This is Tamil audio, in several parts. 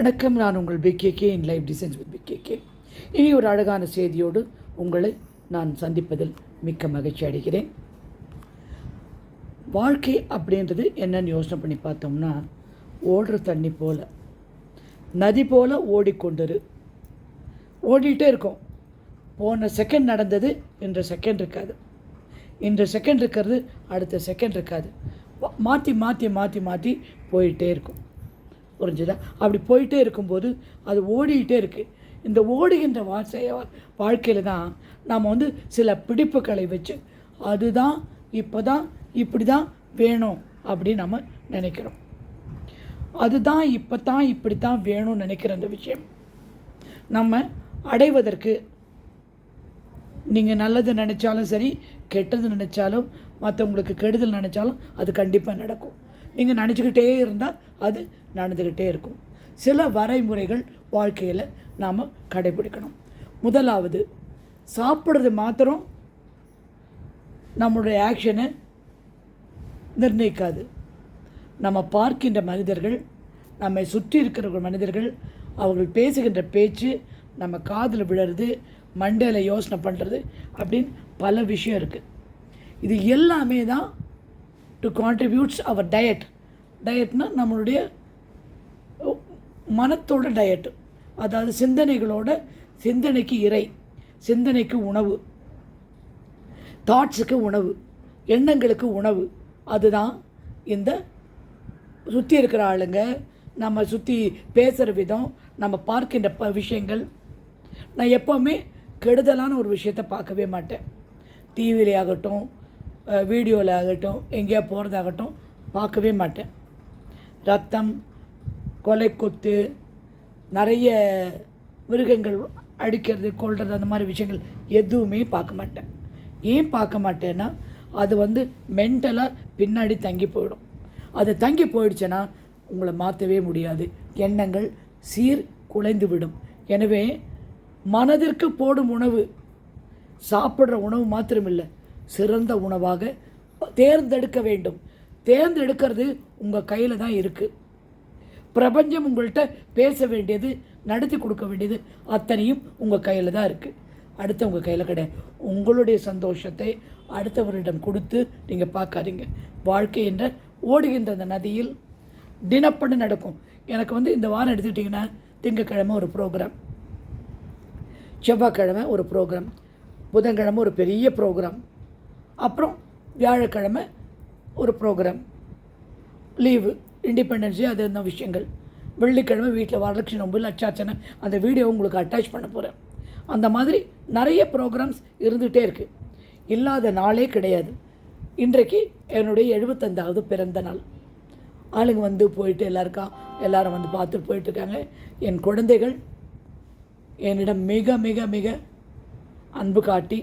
வணக்கம், நான் உங்கள் PKK in life designs with PKK. இனி ஒரு அழகான செய்தியோடு உங்களை நான் சந்திப்பதில் மிக்க மகிழ்ச்சி அடைகிறேன். வாழ்க்கை அப்படின்றது என்னன்னு யோசனை பண்ணி பார்த்தோம்னா, ஓடுற தண்ணி போல், நதி போல் ஓடிக்கொண்டிரு. ஓடிட்டே இருக்கும். போன செகண்ட் நடந்தது இன்ற செகண்ட் இருக்காது, இன்ற செகண்ட் இருக்கிறது அடுத்த செகண்ட் இருக்காது. மாற்றி மாற்றி மாற்றி மாற்றி போயிட்டே இருக்கும். புரிஞ்சுதா? அப்படி போயிட்டே இருக்கும்போது அது ஓடிக்கிட்டே இருக்குது. இந்த ஓடுகின்ற வாழ்க்கையில் தான் நாம் சில பிடிப்புகளை வச்சு அதுதான் இப்போ தான் இப்படி தான் வேணும் அப்படின்னு நம்ம நினைக்கிறோம். அதுதான் இப்போ தான் இப்படி தான் வேணும்னு நினைக்கிற அந்த விஷயம் நம்ம அடைவதற்கு நீங்கள் நல்லது நினச்சாலும் சரி, கெட்டது நினச்சாலும், மற்றவங்களுக்கு கெடுதல் நினச்சாலும் அது கண்டிப்பாக நடக்கும். நீங்கள் நினச்சிக்கிட்டே இருந்தால் அது நடந்துக்கிட்டே இருக்கும். சில வரைமுறைகள் வாழ்க்கையில் நாம் கடைபிடிக்கணும். முதலாவது, சாப்பிட்றது மாத்திரம் நம்மளுடைய ஆக்ஷனை நிர்ணயிக்காது. நம்ம பார்க்கின்ற மனிதர்கள், நம்மை சுற்றி இருக்கிற மனிதர்கள், அவர்கள் பேசுகின்ற பேச்சு நம்ம காதில் விழுறது, மண்டையில் யோசனை பண்ணுறது அப்படின்னு பல விஷயம் இருக்குது. இது எல்லாமே தான் டு கான்ட்ரிபியூட்ஸ் அவர் டயட். டயட்னால் நம்மளுடைய மனத்தோட டயட்டு, அதாவது சிந்தனைகளோட, சிந்தனைக்கு இறை, சிந்தனைக்கு உணவு, தாட்ஸுக்கு உணவு, எண்ணங்களுக்கு உணவு. அதுதான் இந்த சுற்றி இருக்கிற ஆளுங்க, நம்ம சுற்றி பேசுகிற விதம், நம்ம பார்க்கின்ற விஷயங்கள். நான் எப்போவுமே கெடுதலான ஒரு விஷயத்தை பார்க்கவே மாட்டேன். டிவியில் ஆகட்டும், வீடியோவில் ஆகட்டும், எங்கேயா போகிறதாகட்டும் பார்க்கவே மாட்டேன். ரத்தம், கொலை, கொத்து, நிறைய மிருகங்கள் அடிக்கிறது, கொள்வது, அந்த மாதிரி விஷயங்கள் எதுவுமே பார்க்க மாட்டேன். ஏன் பார்க்க மாட்டேன்னா, அது மென்டலாக பின்னாடி தங்கி போயிடும். அது தங்கி போயிடுச்சுன்னா உங்களை மாற்றவே முடியாது. எண்ணங்கள் குலைந்து விடும். எனவே மனதிற்கு போடும் உணவு, சாப்பிட்ற உணவு மாத்திரமில்லை, சிறந்த உணவாக தேர்ந்தெடுக்க வேண்டும். தேர்ந்தெடுக்கிறது உங்கள் கையில் தான் இருக்குது. பிரபஞ்சம் உங்கள்கிட்ட பேச வேண்டியது, நடத்தி கொடுக்க வேண்டியது அத்தனையும் உங்கள் கையில் தான் இருக்குது. அடுத்த உங்கள் கையில் கிடையாது. உங்களுடைய சந்தோஷத்தை அடுத்தவரிடம் கொடுத்து நீங்கள் பார்க்காதீங்க. வாழ்க்கை என்ற ஓடுகின்ற அந்த நதியில் தினப்படி நடக்கும். எனக்கு இந்த வாரம் எடுத்துக்கிட்டிங்கன்னா, திங்கக்கிழமை ஒரு ப்ரோக்ராம், செவ்வாய்க்கிழமை ஒரு ப்ரோக்ராம், புதன்கிழமை ஒரு பெரிய ப்ரோக்ராம், அப்புறம் வியாழக்கிழமை ஒரு ப்ரோக்ராம், லீவு, இண்டிபெண்டன்ஸ் டே, அது இந்த விஷயங்கள். வெள்ளிக்கிழமை வீட்டில் வரலட்சுமி நோம்பு, லட்சாச்சனை, அந்த வீடியோ உங்களுக்கு அட்டாச் பண்ண போகிறேன். அந்த மாதிரி நிறைய ப்ரோக்ராம்ஸ் இருந்துகிட்டே இருக்குது. இல்லாத நாளே கிடையாது. இன்றைக்கு என்னுடைய 75வது பிறந்த நாள். ஆளுங்க போயிட்டு எல்லோரும் பார்த்துட்டு போயிட்டுருக்காங்க. என் குழந்தைகள் என்னிடம் மிக மிக மிக அன்பு காட்டி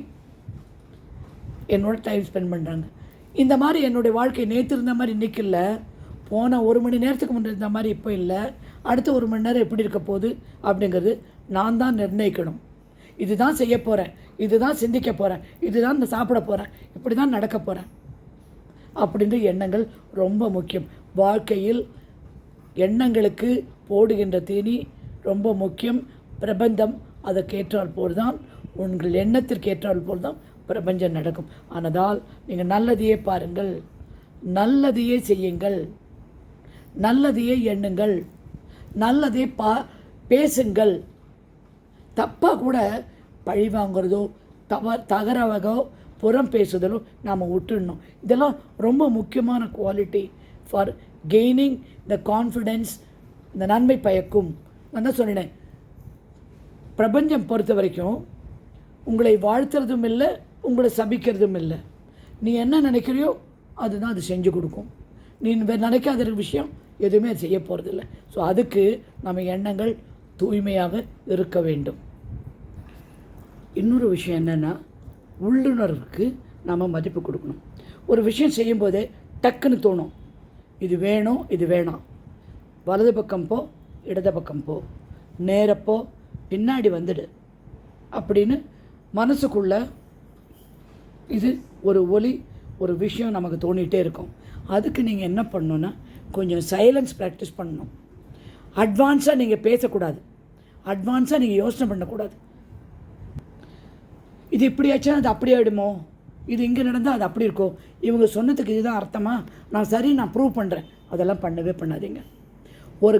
என்னோட டைம் ஸ்பெண்ட் பண்ணுறாங்க. இந்த மாதிரி என்னுடைய வாழ்க்கை நேற்று இருந்த மாதிரி இன்றைக்கி இல்லை. போன 1 மணி நேரத்துக்கு முன்னே இருந்த மாதிரி இப்போ இல்லை. அடுத்த 1 மணி நேரம் எப்படி இருக்க போகுது அப்படிங்கிறது நான் தான் நிர்ணயிக்கணும். இதுதான் செய்ய போகிறேன், இதுதான் சிந்திக்க போகிறேன், இதுதான் நான் சாப்பிட போகிறேன், இப்படி தான் நடக்க போகிறேன் அப்படின்ற எண்ணங்கள் ரொம்ப முக்கியம். வாழ்க்கையில் எண்ணங்களுக்கு போடுகின்ற தீனி ரொம்ப முக்கியம். பிரபஞ்சம் அதற்கேற்றால் போல் தான், உங்கள் எண்ணத்திற்கு ஏற்றால் போல் தான் பிரபஞ்சம் நடக்கும். ஆனதால் நீங்கள் நல்லதையே பாருங்கள், நல்லதையே செய்யுங்கள், நல்லதையே எண்ணுங்கள், நல்லதே பேசுங்கள். தப்பாக கூட பழி வாங்குறதோ, தகராவதோ, புறம் பேசுதலோ நாம் விட்டுடணும். இதெல்லாம் ரொம்ப முக்கியமான quality for gaining the confidence. இந்த நன்மை பயக்கும். நான் தான் சொன்னேன், பிரபஞ்சம் பொறுத்த வரைக்கும் உங்களை வாழ்த்துறதும் இல்லை, உங்களை சபிக்கிறதும் இல்லை. நீ என்ன நினைக்கிறியோ அதுதான் அது செஞ்சு கொடுக்கும். நீ நினைக்காத விஷயம் எதுவுமே செய்ய போகிறதில்ல. ஸோ அதுக்கு நம்ம எண்ணங்கள் தூய்மையாக இருக்க வேண்டும். இன்னொரு விஷயம் என்னென்னா, உள்ளுணர்வுக்கு நம்ம மதிப்பு கொடுக்கணும். ஒரு விஷயம் செய்யும்போதே டக்குன்னு தோணும், இது வேணும், இது வேணாம், வலது பக்கம் போ, இடது பக்கம் போ, நேரப்போ, பின்னாடி வந்துடு அப்படின்னு மனசுக்குள்ளே இது ஒரு ஒலி, ஒரு விஷயம் நமக்கு தோணிகிட்டே இருக்கும். அதுக்கு நீங்கள் என்ன பண்ணணுன்னா, கொஞ்சம் சைலன்ஸ் ப்ராக்டிஸ் பண்ணணும். அட்வான்ஸாக நீங்கள் பேசக்கூடாது, அட்வான்ஸாக நீங்கள் யோசனை பண்ணக்கூடாது. இது இப்படி ஆச்சுன்னா அது அப்படி ஆகிடுமோ, இது இங்கே நடந்தால் அது அப்படி இருக்கும், இவங்க சொன்னதுக்கு இதுதான் அர்த்தமா, நான் சரி நான் ப்ரூவ் பண்ணுறேன், அதெல்லாம் பண்ணவே பண்ணாதீங்க. ஒரு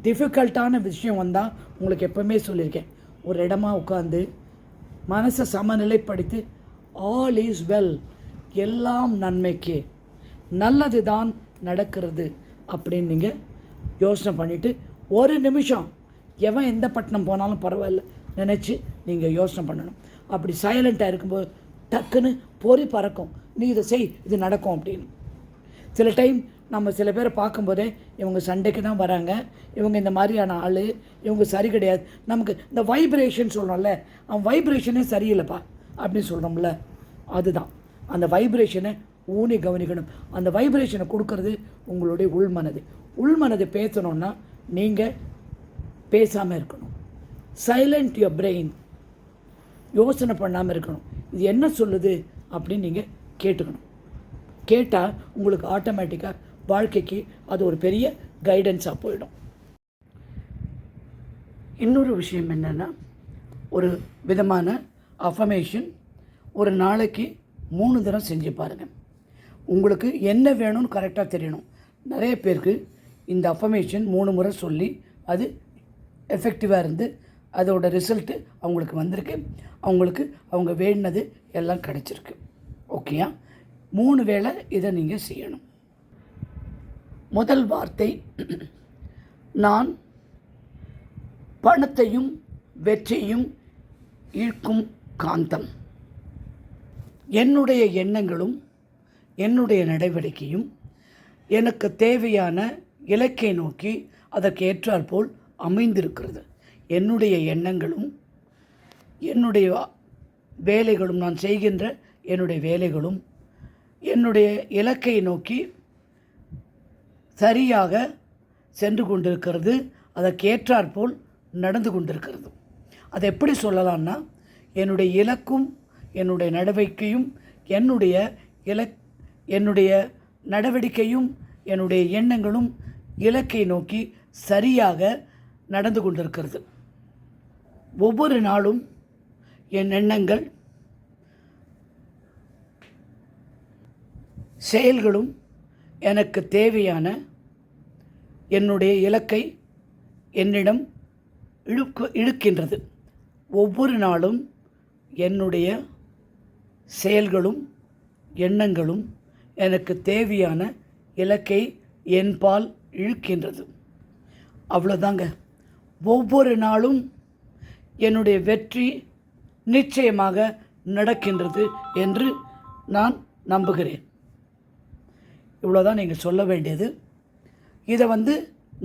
டிஃபிகல்ட்டான விஷயம் வந்தால் உங்களுக்கு எப்போவுமே சொல்லியிருக்கேன், ஒரு இடமா உட்காந்து மனசை சமநிலைப்படுத்தி ஆல் இஸ் வெல், எல்லாம் நன்மைக்கு, நல்லது தான் நடக்கிறது அப்படின்னு நீங்கள் யோசனை பண்ணிவிட்டு ஒரு நிமிஷம் எவன் எந்த பட்டணம் போனாலும் பரவாயில்ல நினச்சி நீங்கள் யோசனை பண்ணணும். அப்படி சைலண்ட்டாக இருக்கும்போது டக்குன்னு பொறி பறக்கும், நீ இதை செய் இது நடக்கும் அப்படின்னு. சில டைம் நம்ம சில பேரை பார்க்கும்போதே இவங்க சண்டைக்கு தான் வராங்க, இவங்க இந்த மாதிரியான ஆள், இவங்க சரி கிடையாது, நமக்கு இந்த வைப்ரேஷன் சொல்கிறோம்ல, அவன் வைப்ரேஷனே சரியில்லைப்பா அப்படின்னு சொல்கிறோம்ல, அதுதான் அந்த வைப்ரேஷனை ஊனி கவனிக்கணும். அந்த வைப்ரேஷனை கொடுக்கறது உங்களுடைய உள்மனது. உள்மனது பேசணுன்னா நீங்கள் பேசாமல் இருக்கணும். சைலண்ட் யுவர் பிரெயின், யோசனை பண்ணாமல் இருக்கணும். இது என்ன சொல்லுது அப்படின்னு நீங்கள் கேட்டுக்கணும். கேட்டால் உங்களுக்கு ஆட்டோமேட்டிக்காக வாழ்க்கைக்கு அது ஒரு பெரிய கைடன்ஸாக போயிடும். இன்னொரு விஷயம் என்னென்னா, ஒரு விதமான அஃபர்மேஷன் ஒரு நாளைக்கு 3 தடவை செஞ்சு பாருங்கள். உங்களுக்கு என்ன வேணும்னு கரெக்டாக தெரியணும். நிறைய பேருக்கு இந்த அஃபர்மேஷன் 3 முறை சொல்லி அது எஃபெக்டிவாக இருந்து அதோட ரிசல்ட்டு அவங்களுக்கு வந்திருக்கு, அவங்களுக்கு அவங்க வேண்டினது எல்லாம் கிடச்சிருக்கு. ஓகேயா? 3 வேளை இதை நீங்கள் செய்யணும். முதல் வார்த்தை, நான் பணத்தையும் வெற்றியும் ஈர்க்கும் காந்தம். என்னுடைய எண்ணங்களும் என்னுடைய நடவடிக்கையும் எனக்கு தேவையான இலக்கை நோக்கி அதற்கு ஏற்றாற்போல் அமைந்திருக்கிறது. என்னுடைய எண்ணங்களும் என்னுடைய வேலைகளும், நான் செய்கின்ற என்னுடைய வேலைகளும் என்னுடைய இலக்கை நோக்கி சரியாக சென்று கொண்டிருக்கிறது, அதற்கேற்றாற்போல் நடந்து கொண்டிருக்கிறது. அதை எப்படி சொல்லலாம்னா, என்னுடைய இலக்கும் என்னுடைய நடவடிக்கையும் என்னுடைய நடவடிக்கையும் என்னுடைய எண்ணங்களும் இலக்கை நோக்கி சரியாக நடந்து கொண்டிருக்கிறது. ஒவ்வொரு நாளும் என் எண்ணங்கள் செயல்களும் எனக்கு தேவையான என்னுடைய இலக்கை என்னிடம் இழுக்கின்றது. ஒவ்வொரு நாளும் என்னுடைய செயல்களும் எண்ணங்களும் எனக்கு தேவையான இலக்கை என்பால் இழுக்கின்றது. அவ்வளோதாங்க. ஒவ்வொரு நாளும் என்னுடைய வெற்றி நிச்சயமாக நடக்கின்றது என்று நான் நம்புகிறேன். இவ்வளோதான் நீங்கள் சொல்ல வேண்டியது. இதை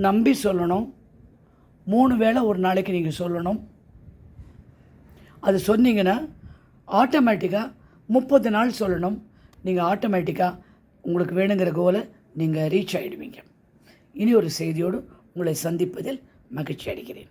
நம்பி சொல்லணும். 3 வேளை ஒரு நாளைக்கு நீங்கள் சொல்லணும். அது சொன்னீங்கன்னா ஆட்டோமேட்டிக்காக 30 நாள் சொல்லணும். நீங்கள் ஆட்டோமேட்டிக்காக உங்களுக்கு வேணுங்கிற கோலை நீங்கள் ரீச் ஆகிடுவீங்க. இனி ஒரு செய்தியோடு உங்களை சந்திப்பதில் மகிழ்ச்சி அடைகிறேன்.